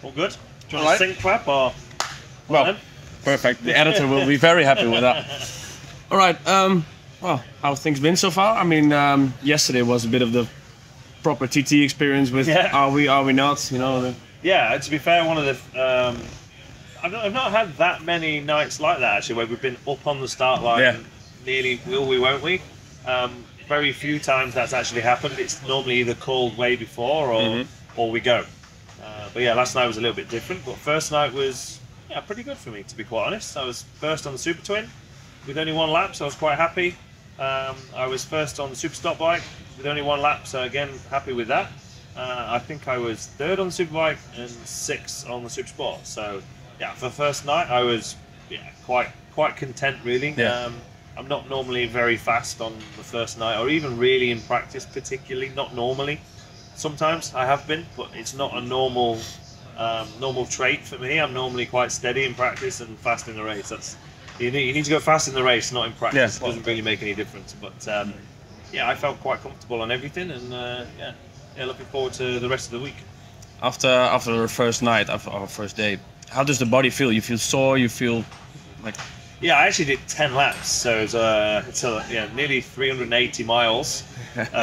All good? Do you want to sync clap or? Well, perfect. The editor will be very happy with that. All right. Well, how's things been so far? I mean, yesterday was a bit of the proper TT experience with are we not? You know. Yeah. To be fair, one of the I've not had that many nights like that actually, where we've been up on the start line. Nearly will we, won't we? Very few times that's actually happened. It's normally either called way before or we go. But yeah, last night was a little bit different. But first night was pretty good for me, to be quite honest. I was first on the Super Twin with only one lap, so I was quite happy. I was first on the Super Stock Bike with only one lap, so again, happy with that. I think I was third on the Superbike and sixth on the Super Sport. So yeah, for the first night, I was quite content really. I'm not normally very fast on the first night, or even really in practice particularly, not normally. Sometimes I have been, but it's not a normal trait for me. I'm normally quite steady in practice and fast in the race. That's you need to go fast in the race, not in practice. It doesn't really make any difference. But I felt quite comfortable on everything, and looking forward to the rest of the week. After our first night, after our first day, how does the body feel? You feel sore? You feel like... Yeah, I actually did 10 laps, so it's nearly 380 miles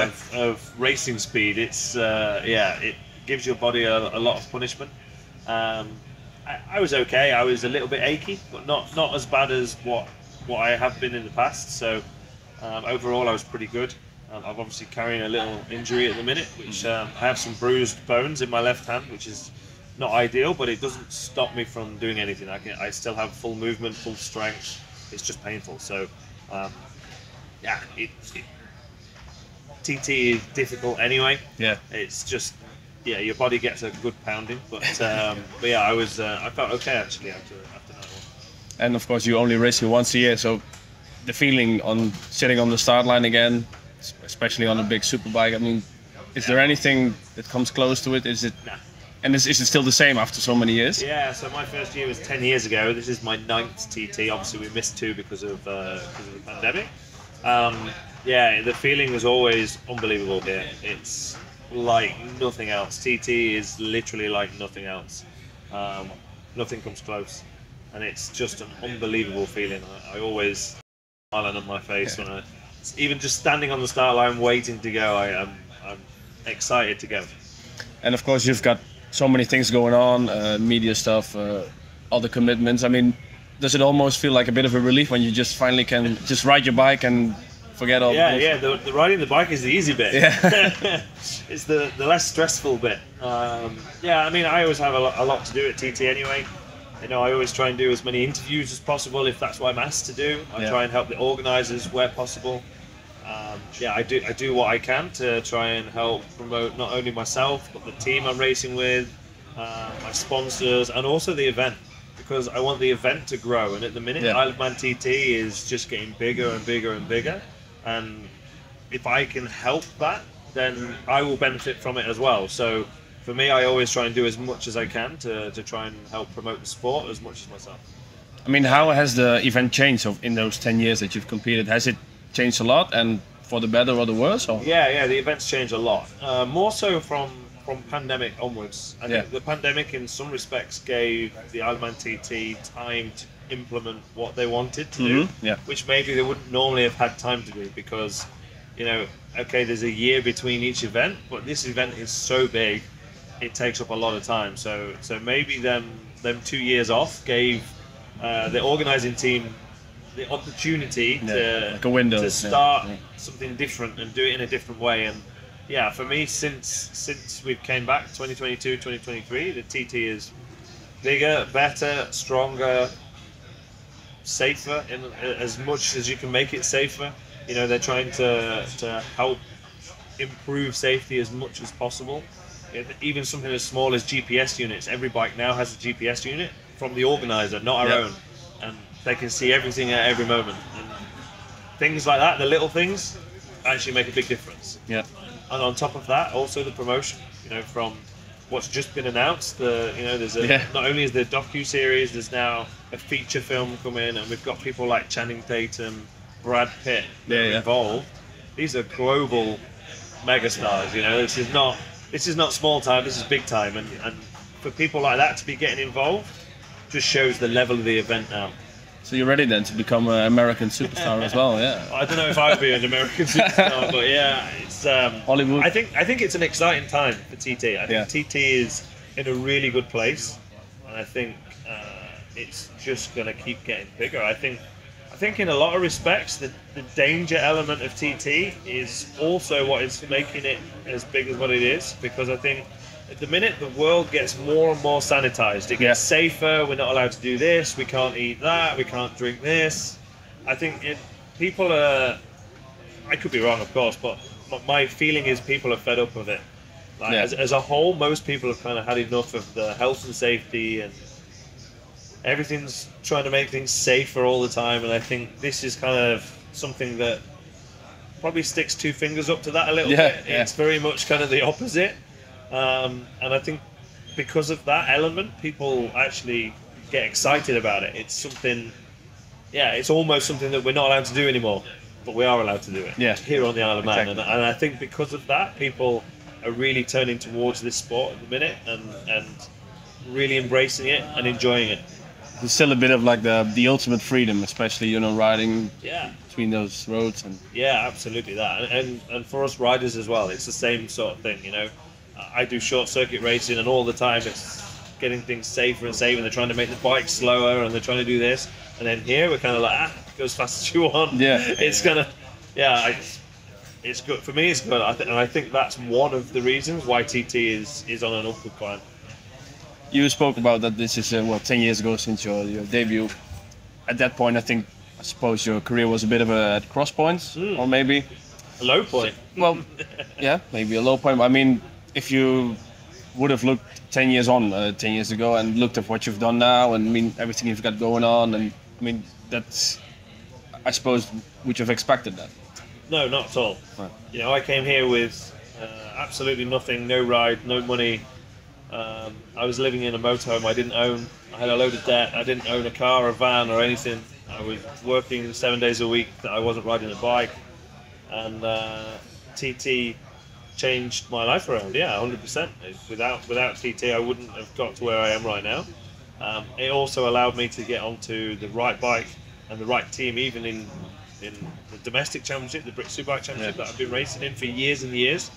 of racing speed. It's it gives your body a lot of punishment. I was okay. I was a little bit achy, but not as bad as what I have been in the past. So overall, I was pretty good. I'm obviously carrying a little injury at the minute, which I have some bruised bones in my left hand, which is not ideal, but it doesn't stop me from doing anything. I still have full movement, full strength. It's just painful. So, TT is difficult anyway. Yeah. It's just, your body gets a good pounding. But I felt okay actually after night one. And of course, you only race here once a year, so the feeling on sitting on the start line again, especially on a big superbike. I mean, is there anything that comes close to it? Is it? Nah. And is it still the same after so many years? Yeah, so my first year was 10 years ago. This is my 9th TT. Obviously, we missed 2 because of the pandemic. The feeling was always unbelievable here. It's like nothing else. TT is literally like nothing else. Nothing comes close. And it's just an unbelievable feeling. I always smiling on my face when even just standing on the start line waiting to go. I'm excited to go. And of course, you've got so many things going on, media stuff, other commitments. I mean, does it almost feel like a bit of a relief when you just finally can just ride your bike and forget all? The riding the bike is the easy bit. Yeah. It's the less stressful bit. I mean, I always have a lot to do at TT anyway. I always try and do as many interviews as possible if that's what I'm asked to do. I try and help the organisers where possible. I do what I can to try and help promote not only myself but the team I'm racing with, my sponsors, and also the event, because I want the event to grow. And at the minute, Isle of Man TT is just getting bigger and bigger and bigger. And if I can help that, then I will benefit from it as well. So for me, I always try and do as much as I can to try and help promote the sport as much as myself. I mean, how has the event changed in those 10 years that you've competed? Has it changed a lot, and for the better or the worse? Or? Yeah, the events changed a lot. More so from pandemic onwards. I think the pandemic in some respects gave the Isle of Man TT time to implement what they wanted to do, which maybe they wouldn't normally have had time to do, because, there's a year between each event, but this event is so big, it takes up a lot of time. So maybe them 2 years off gave the organising team the opportunity to start something different and do it in a different way. And for me, since we came back 2022 2023, the TT is bigger, better, stronger, safer, in as much as you can make it safer. They're trying to help improve safety as much as possible. Even something as small as GPS units. Every bike now has a GPS unit from the organizer, not our own, and they can see everything at every moment. And things like that, the little things, actually make a big difference. Yeah. And on top of that, also the promotion. From what's just been announced, not only is there docu-series, there's now a feature film coming, and we've got people like Channing Tatum, Brad Pitt that are involved. These are global megastars. This is not small time. This is big time, and for people like that to be getting involved just shows the level of the event now. So you're ready then to become an American superstar as well, yeah? I don't know if I would be an American superstar, but yeah, it's Hollywood. I think it's an exciting time for TT. I think TT is in a really good place, and I think it's just going to keep getting bigger. I think in a lot of respects, the danger element of TT is also what is making it as big as what it is, because I think at the minute the world gets more and more sanitized. It gets safer. We're not allowed to do this. We can't eat that. We can't drink this. I think people are. I could be wrong, of course, but my feeling is people are fed up with it. Like, as a whole, most people have kind of had enough of the health and safety, and everything's trying to make things safer all the time. And I think this is kind of something that probably sticks two fingers up to that a little bit. It's very much kind of the opposite. And I think because of that element, people actually get excited about it. It's something, it's almost something that we're not allowed to do anymore, but we are allowed to do it here on the Isle of Man. And I think because of that, people are really turning towards this sport at the minute and really embracing it and enjoying it. There's still a bit of like the ultimate freedom, especially riding between those roads. And absolutely that. And for us riders as well, it's the same sort of thing, I do short circuit racing, and all the time it's getting things safer and safer. They're trying to make the bike slower, and they're trying to do this. And then here we're kind of like, go as fast as you want. It's kind of, it's good for me. It's good, and I think that's one of the reasons why TT is on an upward climb. You spoke about that this is 10 years ago since your debut. At that point, I suppose your career was a bit of a at cross points, or maybe a low point. Well, maybe a low point. I mean, if you would have looked 10 years ago and looked at what you've done now, and I mean everything you've got going on, and I mean that's, I suppose, would you have expected that? No, not at all. Right. I came here with absolutely nothing, no ride, no money. I was living in a motorhome I didn't own. I had a load of debt. I didn't own a car, a van, or anything. I was working 7 days a week that I wasn't riding a bike, and TT changed my life around. 100%. Without TT, I wouldn't have got to where I am right now. It also allowed me to get onto the right bike and the right team, even in the domestic championship, the British Superbike Championship that I've been racing in for years and years.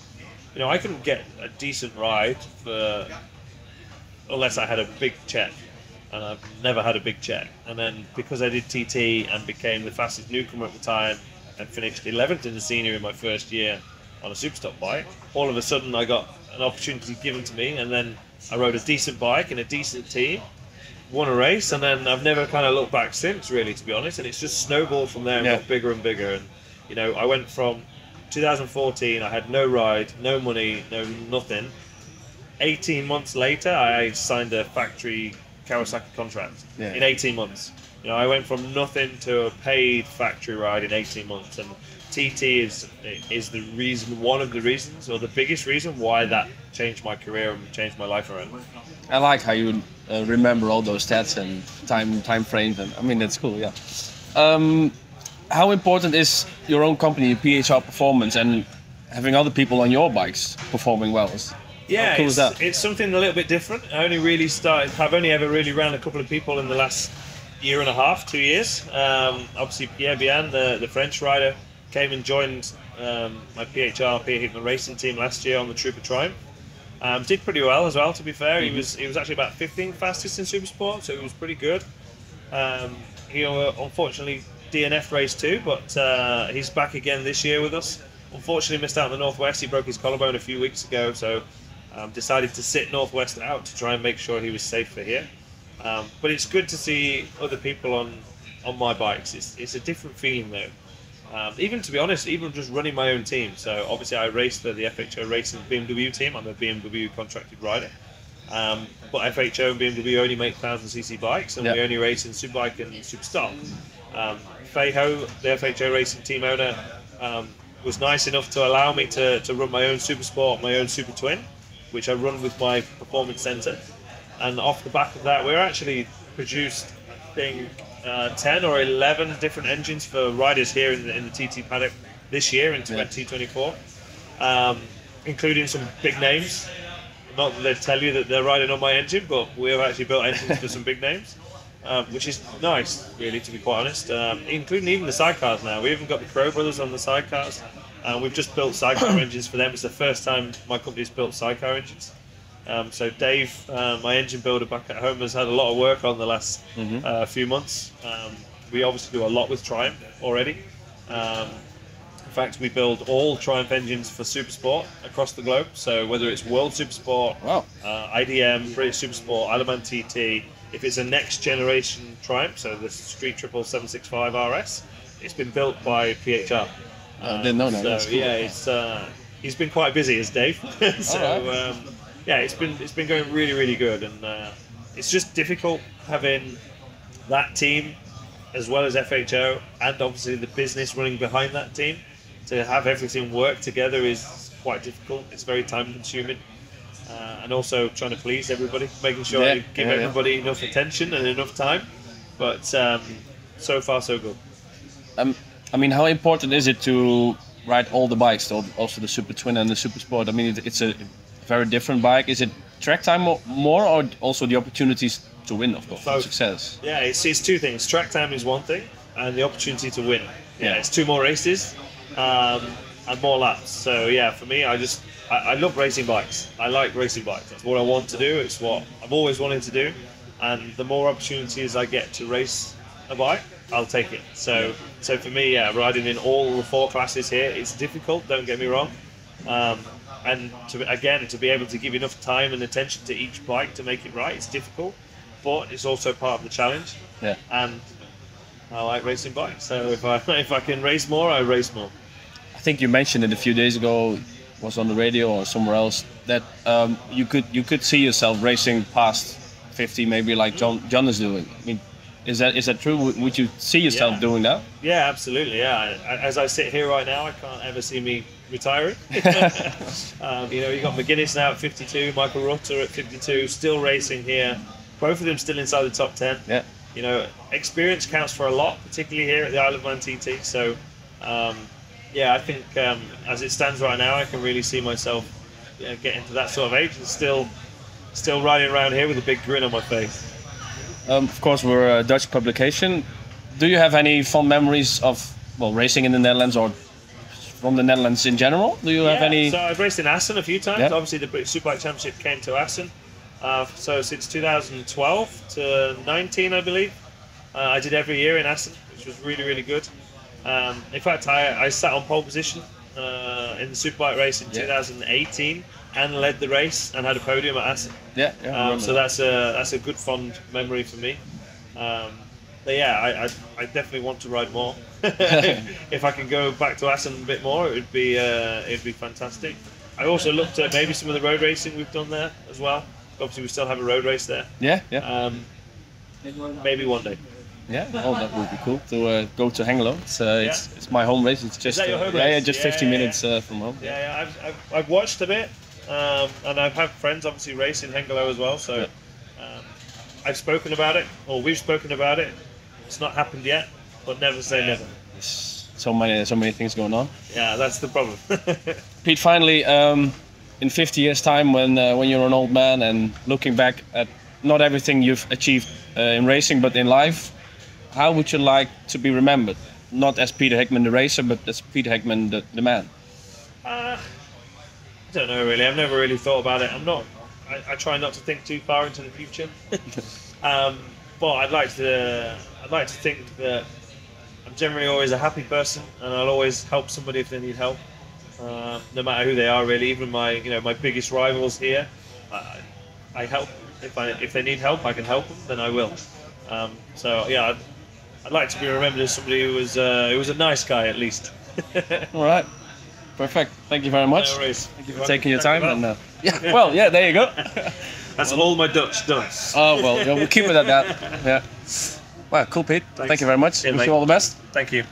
I couldn't get a decent ride unless I had a big check, and I've never had a big check. And then because I did TT and became the fastest newcomer at the time and finished 11th in the senior in my first year on a Superstock bike, all of a sudden I got an opportunity given to me, and then I rode a decent bike in a decent team, won a race, and then I've never kind of looked back since, really, to be honest. And it's just snowballed from there and got bigger and bigger. And I went from 2014, I had no ride, no money, no nothing. 18 months later, I signed a factory Kawasaki contract in 18 months. I went from nothing to a paid factory ride in 18 months, and TT is the reason, one of the reasons, or the biggest reason why that changed my career and changed my life around. I like how you remember all those stats and time frames, and I mean that's cool. How important is your own company, PHR Performance, and having other people on your bikes performing well? How cool is that? It's something a little bit different. I've only ever really ran a couple of people in the last year and a half, 2 years. Obviously Pierre Bian, the French rider, came and joined my PHR Hickman racing team last year on the Trooper Triumph. Did pretty well as well, to be fair. He was actually about 15th fastest in Supersport, so he was pretty good. He unfortunately DNF race too, but he's back again this year with us. Unfortunately missed out in the Northwest. He broke his collarbone a few weeks ago, so decided to sit Northwest out to try and make sure he was safe for here. But it's good to see other people on my bikes. It's a different feeling though. Even to be honest, even just running my own team. So obviously I race for the FHO Racing BMW team. I'm a BMW contracted rider. But FHO and BMW only make 1000cc bikes, and we only race in Superbike and Superstock. Feiho, the FHO Racing team owner, was nice enough to allow me to run my own Supersport, my own Super Twin, which I run with my performance centre. And off the back of that, we're actually produced, I think, 10 or 11 different engines for riders here in the TT paddock this year in 2024, including some big names not that they tell you that they're riding on my engine, but we have actually built engines for some big names, which is nice, really, to be quite honest. Including even the sidecars now. We even got the Crow brothers on the sidecars. We've just built sidecar engines for them. It's the first time my company's built sidecar engines. So Dave, my engine builder back at home, has had a lot of work on the last few months. We obviously do a lot with Triumph already. In fact, we build all Triumph engines for Supersport across the globe. So whether it's World Supersport, IDM, British Supersport, Isle of Man TT, if it's a next generation Triumph, so the Street Triple 765 RS, it's been built by PHR. I didn't know that. So yeah, he's been quite busy as Dave. So yeah, it's been going really good, and it's just difficult having that team as well as FHO and obviously the business running behind that team. To have everything work together is quite difficult. It's very time consuming, and also trying to please everybody, making sure you give everybody enough attention and enough time. But so far so good. I mean, how important is it to ride all the bikes, also the Super Twin and the Super Sport? I mean, it's a very different bike. Is it track time more, or also the opportunities to win, of course, and success? Yeah, it's two things. Track time is one thing, and the opportunity to win. Yeah, it's 2 more races and more laps. So yeah, for me, I love racing bikes. I like racing bikes. That's what I want to do. It's what I've always wanted to do, and the more opportunities I get to race a bike, I'll take it. So for me, yeah, riding in all the 4 classes here, it's difficult, don't get me wrong. And to be able to give enough time and attention to each bike to make it right, it's difficult, but it's also part of the challenge. Yeah. And I like racing bikes, so if I can race more, I race more. I think you mentioned it a few days ago, was on the radio or somewhere else, that you could see yourself racing past 50, maybe like John is doing. I mean, is that true? Would you see yourself doing that? Yeah, absolutely. Yeah, as I sit here right now, I can't ever see me retiring. You got McGuinness now at 52, Michael Rutter at 52, still racing here. Both of them still inside the top 10. Yeah. Experience counts for a lot, particularly here at the Isle of Man TT. So, I think as it stands right now, I can really see myself getting to that sort of age and still riding around here with a big grin on my face. Of course, we're a Dutch publication. Do you have any fond memories of racing in the Netherlands or from the Netherlands in general? Do you have any? So I've raced in Assen a few times. Yeah. Obviously, the British Superbike Championship came to Assen. So since 2012 to 19, I believe, I did every year in Assen, which was really good. In fact, I sat on pole position in the Superbike race in 2018 and led the race and had a podium at Assen. So that's a good fond memory for me. But yeah, I definitely want to ride more. If I can go back to Assen a bit more, it'd be fantastic. I also looked at maybe some of the road racing we've done there as well. Obviously, we still have a road race there. Maybe one day. Yeah, that would be cool to go to Hengelo. It's my home race. It's just is that your home race? just 15 minutes from home. I've watched a bit, and I've had friends obviously race in Hengelo as well. So I've spoken about it, or we've spoken about it. It's not happened yet, but never say never. So many things going on. Yeah, that's the problem. Pete, finally, in 50 years' time, when you're an old man and looking back at not everything you've achieved in racing, but in life, how would you like to be remembered? Not as Peter Hickman the racer, but as Peter Hickman the man. I don't know really. I've never really thought about it. I try not to think too far into the future. But I'd like to think that I'm generally always a happy person, and I'll always help somebody if they need help, no matter who they are really. Even my biggest rivals here, I help. If they need help, I can help them, then I will. So yeah, I'd like to be remembered as somebody who was a nice guy at least. All right, perfect. Thank you very much. No worries. Thank you for taking your time. And there you go. That's all my Dutch done. Oh well, we'll keep it at that. Yeah. Well, cool, Pete. Thank you very much. Yeah, Wish you all the best. Thank you.